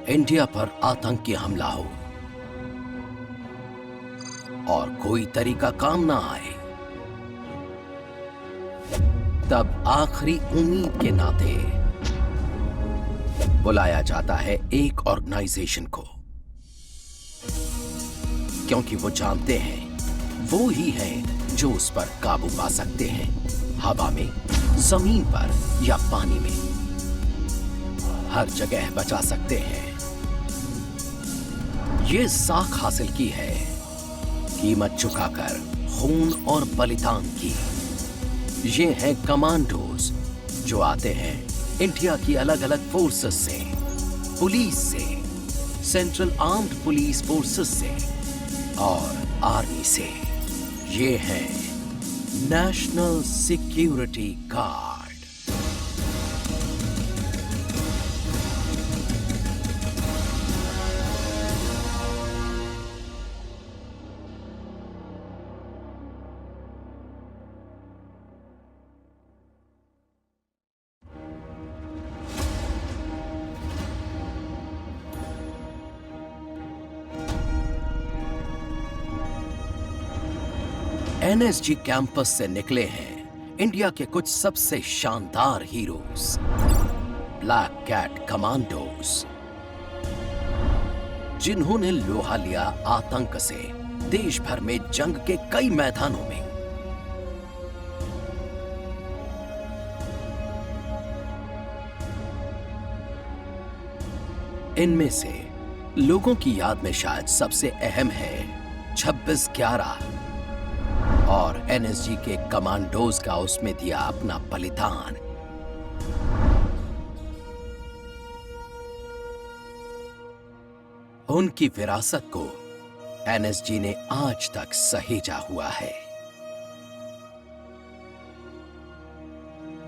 India पर आतंकी हमला हो और कोई तरीका काम ना आए, तब आखिरी उम्मीद के नाते बुलाया जाता है एक ऑर्गेनाइजेशन को, क्योंकि वो जानते हैं वो ही है जो उस पर काबू पा सकते हैं, हवा में, जमीन पर या पानी में, हर जगह बचा सकते हैं। ये साख हासिल की है कीमत चुकाकर, खून और बलिदान की। ये हैं कमांडोज जो आते हैं इंडिया की अलग अलग फोर्सेस से, पुलिस से, सेंट्रल आर्म्ड पुलिस फोर्सेस से और आर्मी से। ये हैं national security guard. NSG campus से निकले हैं इंडिया के कुछ सबसे शानदार हीरोज, ब्लैक कैट कमांडोज, जिन्होंने लोहा लिया आतंक से देश भर में जंग के कई मैदानों में। इनमें से लोगों की याद में शायद सबसे अहम है 26/11 और एनएसजी के कमांडोज का उसमें दिया अपना बलिदान। उनकी विरासत को एनएसजी ने आज तक सहेजा हुआ है।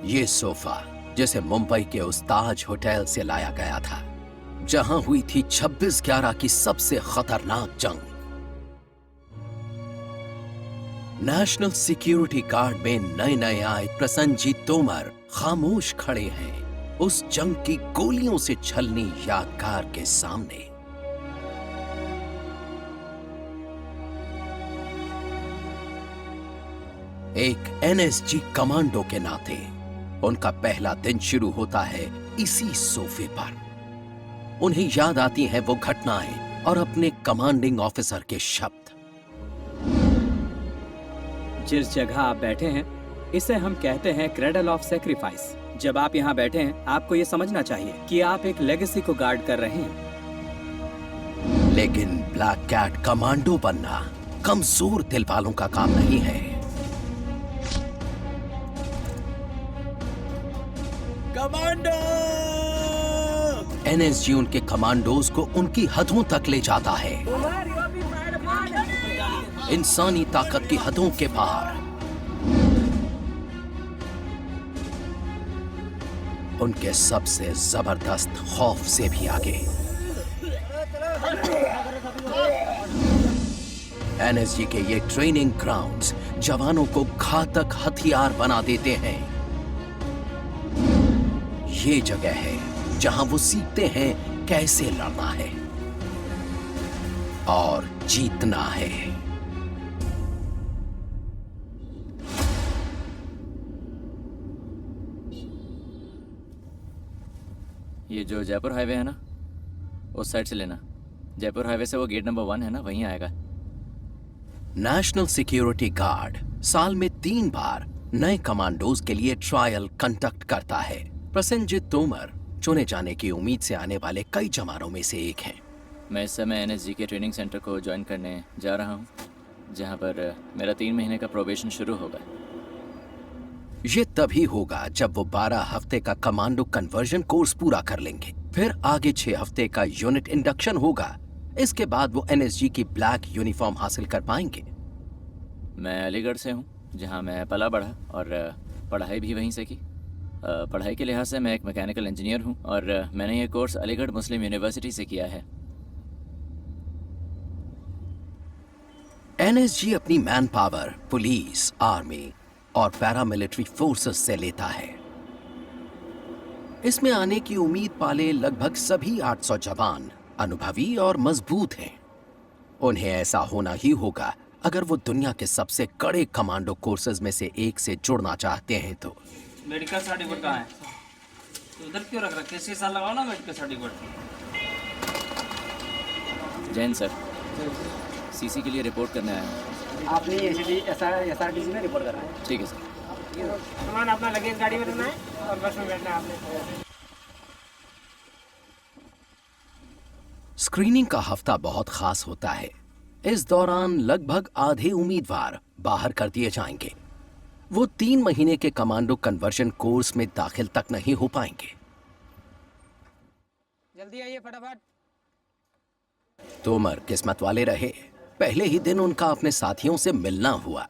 ये सोफा जिसे मुंबई के उस ताज होटल से लाया गया था जहां हुई थी 26/11 की सबसे खतरनाक जंग। नेशनल सिक्योरिटी गार्ड में नए नए आए प्रसन्नजीत तोमर खामोश खड़े हैं उस जंग की गोलियों से छलनी यादगार के सामने। एक एनएसजी कमांडो के नाते उनका पहला दिन शुरू होता है इसी सोफे पर। उन्हें याद आती हैं वो घटनाएं और अपने कमांडिंग ऑफिसर के शब्द। जिस जगह आप बैठे हैं इसे हम कहते हैं क्रेडल ऑफ सेक्रीफाइस। जब आप यहाँ बैठे हैं आपको ये समझना चाहिए कि आप एक लेगेसी को गार्ड कर रहे हैं। लेकिन ब्लैक कैट कमांडो बनना कमजोर दिल वालों का काम नहीं है। कमांडो! एनएसजी उनके कमांडोज को उनकी हदों तक ले जाता है, इंसानी ताकत की हदों के पार। उनके सबसे जबरदस्त खौफ से भी आगे। एनएसजी के ये ट्रेनिंग ग्राउंड्स जवानों को घातक हथियार बना देते हैं। ये जगह है जहां वो सीखते हैं कैसे लड़ना है और जीतना है। ये जो जयपुर हाईवे है ना, उस साइड से लेना। जयपुर हाईवे से वो गेट नंबर 1 है ना, वहीं आएगा। नेशनल सिक्योरिटी गार्ड साल में 3 बार नए कमांडोज के लिए ट्रायल कंडक्ट करता है। प्रसन्नजीत तोमर चुने जाने की उम्मीद से आने वाले कई जवानों में से एक हैं। मैं इस समय एनएसजी के ट्रेनिंग सेंटर को ज्वाइन करने जा रहा हूँ, जहाँ पर मेरा 3 महीने का प्रोबेशन शुरू होगा। ये तभी होगा जब वो 12 हफ्ते का कमांडो कन्वर्जन कोर्स पूरा कर लेंगे। फिर आगे 6 हफ्ते का यूनिट इंडक्शन होगा। इसके बाद वो एनएसजी की ब्लैक यूनिफॉर्म हासिल कर पाएंगे। मैं अलीगढ़ से हूँ, जहाँ मैं पला बढ़ा और पढ़ाई भी वहीं से की। पढ़ाई के लिहाज से मैं एक मैकेनिकल इंजीनियर हूँ और मैंने ये कोर्स अलीगढ़ मुस्लिम यूनिवर्सिटी से किया है। एनएसजी अपनी मैन पावर पुलिस, आर्मी और पैरामिलिट्री फोर्सेस से लेता है। इसमें आने की उम्मीद पाले लगभग सभी 800 जवान अनुभवी और मजबूत हैं। उन्हें ऐसा होना ही होगा अगर वो दुनिया के सबसे कड़े कमांडो कोर्सेज में से एक से जुड़ना चाहते हैं तो। मेडिकल सर्टिफिकेट कहाँ है? तो उधर क्यों रख रखे? 6 साल लगाओ ना medical certificate. Jain sir, CC के लिए रिपोर्ट करने आया हूँ। आपने SRTC में रिपोर्ट करना है। ठीक है सर। सामान अपना लगेज गाड़ी में रखना है और बस में बैठना है आपने। स्क्रीनिंग का हफ्ता बहुत खास होता है। इस दौरान लगभग आधे उम्मीदवार बाहर कर दिए जाएंगे। वो 3 महीने के कमांडो कन्वर्जन कोर्स में दाखिल तक नहीं हो पाएंगे। जल्दी आइए फटाफट। तोमर किस्मत वाले रहे, पहले ही दिन उनका अपने साथियों से मिलना हुआ।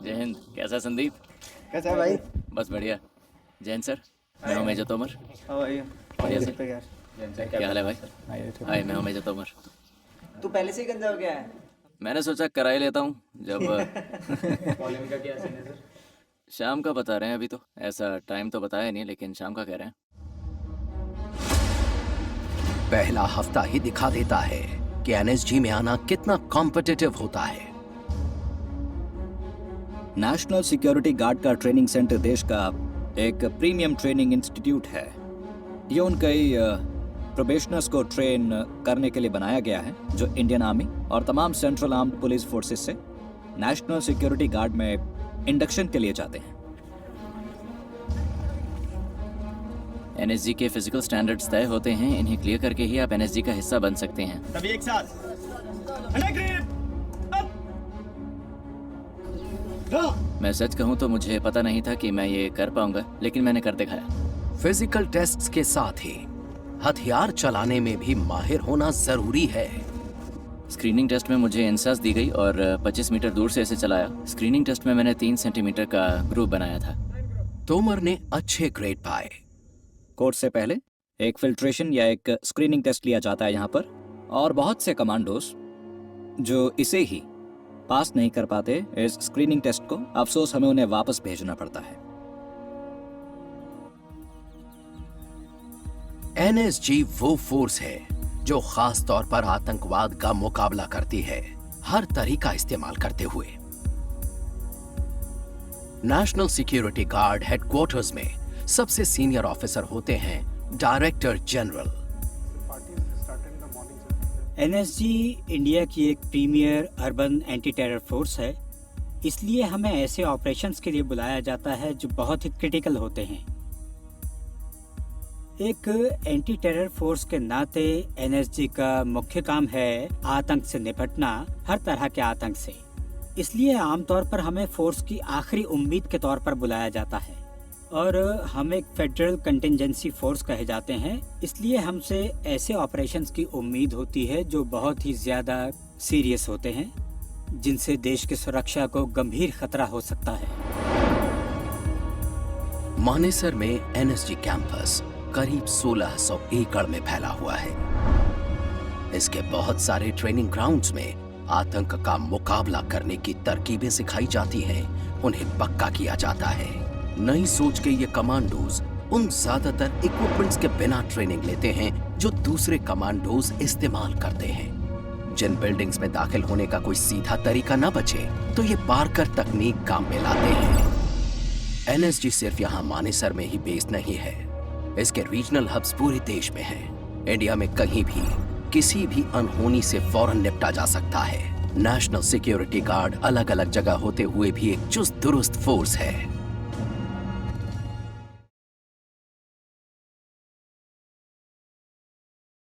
जय हिंद। कैसा संदीप? कैसा है भाई? बस बढ़िया। जैन सर, मैं हूँ मेजर तोमर। बढ़िया सर। क्या हाल है भाई? हाय, मैं हूँ मेजर तोमर। तू पहले से ही गंजा हो गया है? मैंने सोचा करा ही लेता हूँ जब शाम का बता रहे हैं। अभी तो ऐसा टाइम तो बताया नहीं, लेकिन शाम का कह रहे हैं। पहला हफ्ता ही दिखा देता है कि एनएसजी में आना कितना कॉम्पिटिटिव होता है। नेशनल सिक्योरिटी गार्ड का ट्रेनिंग सेंटर देश का एक प्रीमियम ट्रेनिंग इंस्टीट्यूट है। ये उन कई प्रोबेशनर्स को ट्रेन करने के लिए बनाया गया है जो इंडियन आर्मी और तमाम सेंट्रल आर्म्ड पुलिस फोर्सेस से नेशनल सिक्योरिटी गार्ड में इंडक्शन के लिए जाते हैं। एनएसजी के फिजिकल स्टैंडर्ड्स तय होते हैं। इन्हें क्लियर करके ही आप एनएसजी का हिस्सा बन सकते हैं। सभी एक साथ। मैं सच कहूँ तो मुझे पता नहीं था कि मैं ये कर पाऊंगा, लेकिन मैंने कर दिखाया। फिजिकल टेस्ट्स के साथ ही हथियार चलाने में भी माहिर होना जरूरी है। स्क्रीनिंग टेस्ट में मुझे इंसास दी गई और 25 मीटर दूर से इसे चलाया। स्क्रीनिंग टेस्ट में मैंने 3 सेंटीमीटर का ग्रुप बनाया था। तोमर ने अच्छे ग्रेड पाए। कोर्स से पहले एक फिल्ट्रेशन या एक स्क्रीनिंग टेस्ट लिया जाता है यहाँ पर, और बहुत से कमांडोस जो इसे ही पास नहीं कर पाते इस स्क्रीनिंग टेस्ट को, अफसोस हमें उन्हें वापस भेजना पड़ता है। एनएसजी वो फोर्स है जो खास तौर पर आतंकवाद का मुकाबला करती है, हर तरीका इस्तेमाल करते हुए। नेशनल सिक्योरिटी गार्ड हेडक्वार्टर्स में सबसे सीनियर ऑफिसर होते हैं डायरेक्टर जनरल। एनएसजी इंडिया की एक premier urban anti terror force है, इसलिए हमें ऐसे ऑपरेशंस के लिए बुलाया जाता है जो बहुत ही क्रिटिकल होते हैं। एक एंटी टेरर फोर्स के नाते एनएसजी का मुख्य काम है आतंक से निपटना, हर तरह के आतंक से। इसलिए आमतौर पर हमें फोर्स की आखिरी उम्मीद के तौर पर बुलाया जाता है, और हम एक फेडरल कंटिजेंसी फोर्स कहे जाते हैं। इसलिए हमसे ऐसे ऑपरेशंस की उम्मीद होती है जो बहुत ही ज्यादा सीरियस होते हैं, जिनसे देश की सुरक्षा को गंभीर खतरा हो सकता है। मानेसर में एनएसजी कैंपस करीब 1600 एकड़ में फैला हुआ है। इसके बहुत सारे ट्रेनिंग ग्राउंड्स में आतंक का मुकाबला करने की तरकीबें सिखाई जाती हैं, उन्हें पक्का किया जाता है। नई सोच के ये कमांडोज उन ज्यादातर इक्विपमेंट्स के बिना ट्रेनिंग लेते हैं जो दूसरे कमांडोज इस्तेमाल करते हैं। जिन बिल्डिंग्स में दाखिल होने का कोई सीधा तरीका न बचे तो ये पार्कर तकनीक काम में लाते हैं। एनएसजी सिर्फ यहाँ मानेसर में ही बेस्ड नहीं है, इसके रीजनल हब्स पूरे देश में हैं। इंडिया में कहीं भी किसी भी अनहोनी से फौरन निपटा जा सकता है। नेशनल सिक्योरिटी गार्ड अलग अलग जगह होते हुए भी एक चुस्त दुरुस्त फोर्स है।